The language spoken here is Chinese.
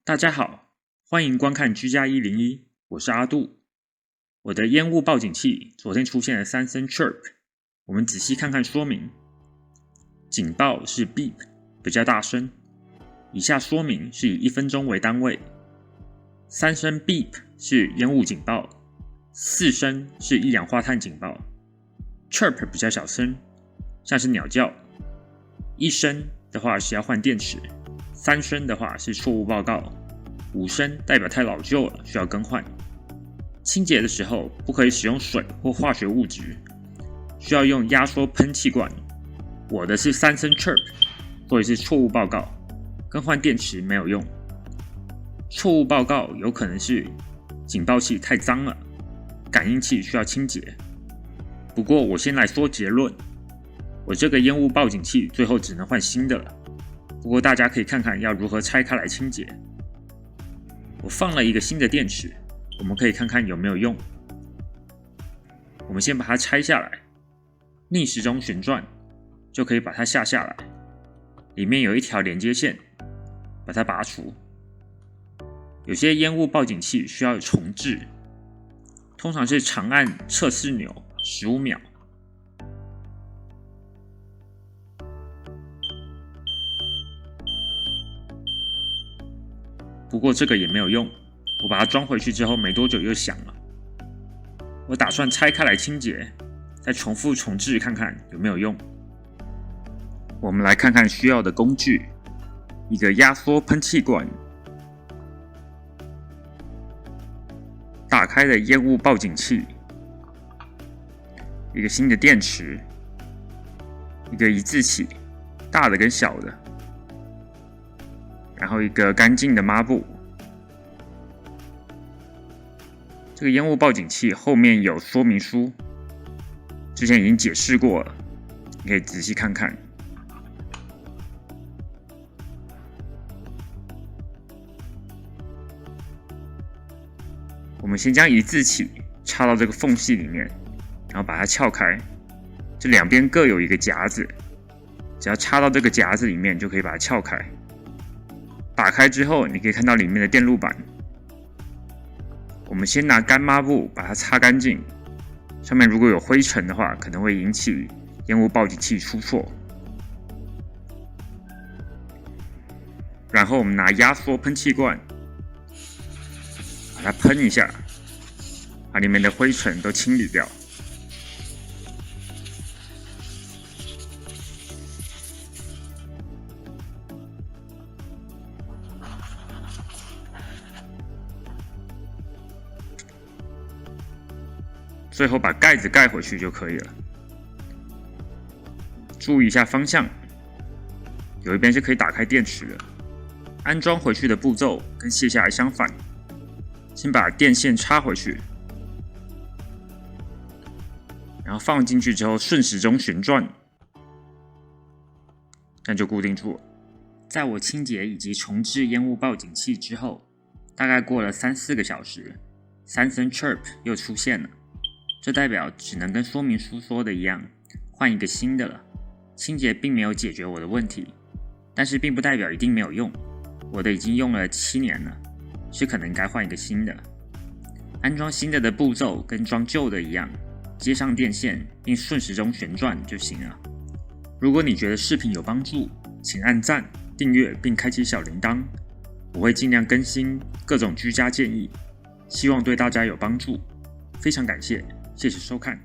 大家好，欢迎观看居家101，我是阿杜。我的烟雾报警器昨天出现了3声 chirp， 我们仔细看看说明。警报是 beep， 比较大声。以下说明是以1分钟为单位。3声 beep 是烟雾警报，4声是一氧化碳警报。chirp 比较小声，像是鸟叫。1声的话是要换电池，3声的话是错误报告，5声代表太老旧了，需要更换。清洁的时候不可以使用水或化学物质，需要用压缩喷气罐。我的是3声 chirp， 所以是错误报告，更换电池没有用。错误报告有可能是警报器太脏了，感应器需要清洁。不过我先来说结论，我这个烟雾报警器最后只能换新的了。不过大家可以看看要如何拆开来清洁。我放了一个新的电池，我们可以看看有没有用。我们先把它拆下来，逆时钟旋转就可以把它下来。里面有一条连接线，把它拔除。有些烟雾报警器需要重置，通常是长按测试钮15秒。不过这个也没有用，我把它装回去之后没多久又响了。我打算拆开来清洁，再重复重置看看有没有用。我们来看看需要的工具：一个压缩喷气罐，打开的烟雾报警器，一个新的电池，一个一字起，大的跟小的，然后一个干净的抹布。这个烟雾报警器后面有说明书，之前已经解释过了，你可以仔细看看。我们先将一字起插到这个缝隙里面，然后把它撬开。这两边各有一个夹子，只要插到这个夹子里面就可以把它撬开。打开之后，你可以看到里面的电路板。我们先拿干抹布把它擦干净，上面如果有灰尘的话，可能会引起烟雾报警器出错。然后我们拿压缩喷气罐，把它喷一下，把里面的灰尘都清理掉。最后把盖子盖回去就可以了。注意一下方向，有一边是可以打开电池的。安装回去的步骤跟卸下来相反，先把电线插回去，然后放进去之后顺时钟旋转，那就固定住了。在我清洁以及重置烟雾报警器之后，大概过了3-4个小时，3声 chirp 又出现了。这代表只能跟说明书说的一样，换一个新的了。清洁并没有解决我的问题，但是并不代表一定没有用。我的已经用了7年了，是可能该换一个新的。安装新的步骤跟装旧的一样，接上电线并顺时钟旋转就行了。如果你觉得视频有帮助，请按赞、订阅并开启小铃铛，我会尽量更新各种居家建议，希望对大家有帮助。非常感谢，谢谢收看。